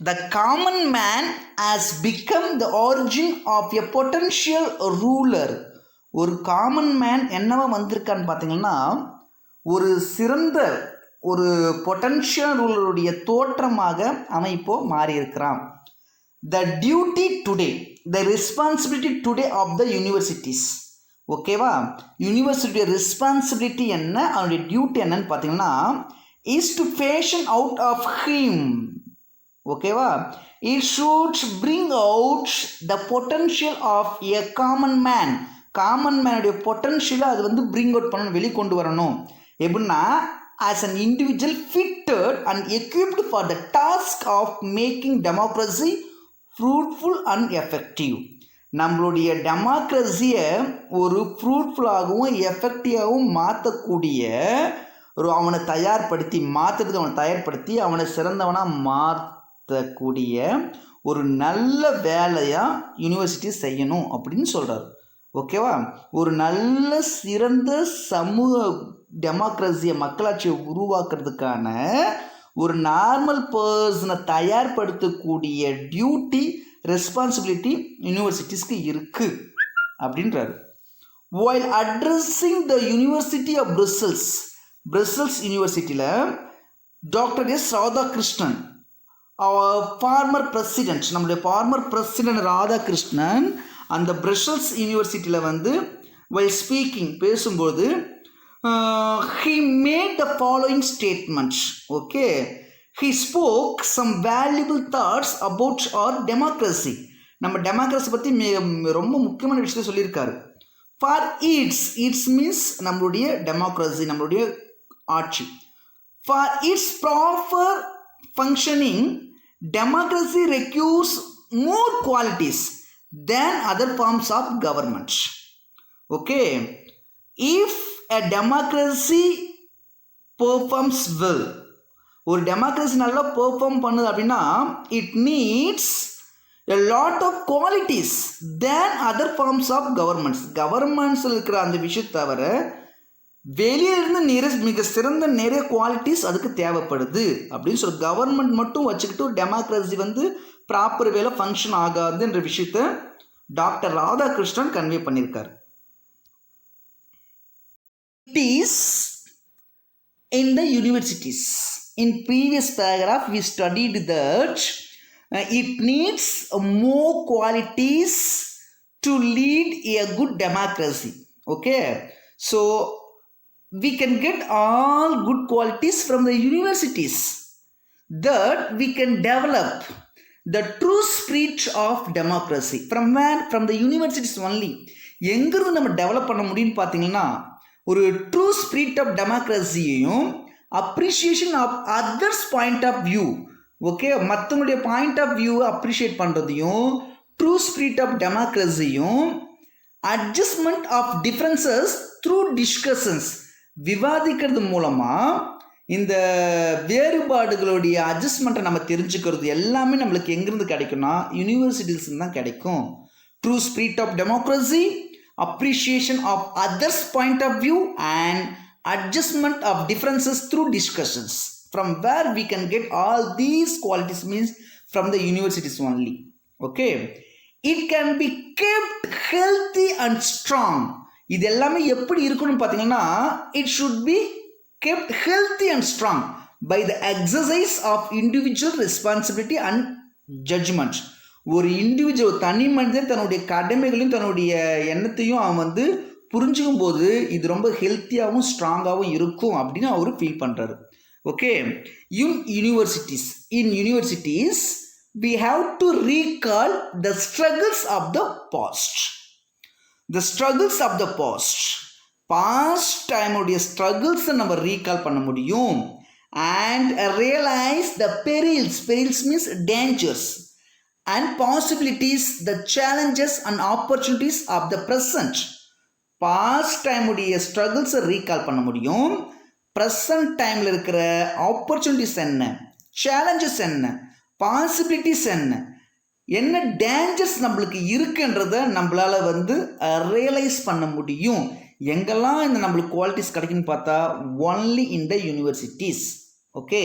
the common man has become the origin of a potential ruler. ஒரு common man என்னவா வந்திருக்கான்னு பார்த்தீங்கன்னா ஒரு சிறந்த ஒரு பொட்டன்ஷியல் ரூலருடைய தோற்றமாக அவன் இப்போ மாறி இருக்கிறான். The duty today, the responsibility today of the universities. ஓகேவா, யூனிவர்சிட்டியோட ரெஸ்பான்சிபிலிட்டி என்ன, அவனுடைய டியூட்டி என்னன்னு பார்த்தீங்கன்னா is to fashion out of him. ஓகேவா, it should bring out the potential of a common man. Common மேனுடைய பொட்டன்ஷியலை அது வந்து பிரிங் அவுட் பண்ணணும், வெளிக்கொண்டு வரணும். எப்படின்னா as an individual fitted and equipped for the task of making democracy fruitful and effective. நம்மளுடைய டெமோக்ரஸியை ஒரு ஃப்ரூட்ஃபுல்லாகவும் எஃபெக்டிவாகவும் மாற்றக்கூடிய ஒரு அவனை தயார்படுத்தி அவனை சிறந்தவனாக மாற்றக்கூடிய ஒரு நல்ல வேலையாக யூனிவர்சிட்டி செய்யணும் அப்படின்னு சொல்கிறார். ஓகேவா, ஒரு நல்ல சிறந்த சமூக டெமோக்ரஸியை மக்களாட்சியை உருவாக்குறதுக்கான ஒரு நார்மல் பர்சனை தயார்படுத்தக்கூடிய டியூட்டி ரெஸ்பான்சிபிலிட்டி யூனிவர்சிட்டிஸ்க்கு இருக்குது அப்படின்றாரு. while addressing the University of Brussels யூனிவர்சிட்டியில் doctor S Radhakrishnan, former president, நம்மளுடைய ஃபார்மர் பிரசிடென்ட் ராதாகிருஷ்ணன் அந்த பிரசல்ஸ் யூனிவர்சிட்டியில் வந்து while speaking பேசும்போது he made the following statements. Okay, he spoke some valuable thoughts about our democracy. நம்ம democracy பற்றி ரொம்ப முக்கியமான விஷயத்தை சொல்லியிருக்காரு. for its மீன்ஸ் நம்மளுடைய டெமோக்ரஸி, நம்மளுடைய ஆட்சி. for its proper functioning, democracy requires more qualities than other forms of government. Okay, if a democracy performs well, ஒரு டெமோக்ரஸி நல்லா பெர்ஃபார்ம் பண்ணுது அப்படின்னா it needs a lot of qualities than other forms of கவர்மெண்ட்ஸில் இருக்கிற அந்த விஷயம் தவிர வெளியிலிருந்து மிக சிறந்த நிறைய குவாலிட்டிஸ் அதுக்கு தேவைப்படுது அப்படின்னு சொல்லி கவர்மெண்ட் மட்டும் வச்சுக்கிட்டு டெமோக்ரஸி வந்து ப்ராப்பர் வேலை ஃபங்க்ஷன் ஆகாதுன்ற விஷயத்தை டாக்டர் ராதாகிருஷ்ணன் கன்வே பண்ணியிருக்காரு. It is in the universities. In previous paragraph we studied that it needs more qualities to lead a good democracy. Okay, so we can get all good qualities from the universities, that we can develop the true spirit of democracy. From where? From the universities only. எங்கிருந்து நம்ம develop பண்ண முடியும்னு பார்த்தீங்கன்னா ஒரு true spirit of டெமோக்ரஸியையும் appreciation of others point of view. Okay, மற்றவங்களுடைய point of வியூவை appreciate பண்ணுறதையும் ட்ரூ ஸ்பிரிட் ஆஃப் டெமோக்ரஸியும் adjustment of differences through discussions, விவாதிக்கிறது மூலமாக இந்த வேறுபாடுகளுடைய அட்ஜஸ்ட்மெண்ட்டை நம்ம தெரிஞ்சுக்கிறது எல்லாமே நம்மளுக்கு எங்கேருந்து கிடைக்கும்னா யூனிவர்சிட்டிஸ் தான் கிடைக்கும். True spirit of democracy, appreciation of others point of view and adjustment of differences through discussions. From where we can get all these qualities means from the universities only. Okay, it can be kept healthy and strong. இது எல்லாமே எப்படி இருக்கணும் பார்த்தீங்கன்னா it should be kept healthy and strong by the exercise of individual responsibility and judgment. ஒரு individual தனி மனிதன் தன்னுடைய கடமைகளையும் தன்னுடைய எண்ணத்தையும் அவன் வந்து புரிஞ்சுக்கும் போது இது ரொம்ப ஹெல்த்தியாகவும் ஸ்ட்ராங்காகவும் இருக்கும் அப்படின்னு அவர் ஃபீல் பண்ணுறாரு. Okay, in universities we have to recall the struggles of the past. The struggles of the past time உடைய struggles நம்ம ரீகால் பண்ண முடியும். And realize the perils means dangers and possibilities, the challenges and opportunities of the present. Past time உடைய struggles recall பண்ண முடியும். present timeல இருக்கிற opportunities என்ன, challenges என்ன, possibilities என்ன டேஞ்சர்ஸ் நம்மளுக்கு இருக்குன்றதை நம்மளால வந்து ரியலைஸ் பண்ண முடியும். எங்கெல்லாம் இந்த நம்மளுக்கு குவாலிட்டிஸ் கிடைக்குன்னு பார்த்தா only in the universities. Okay.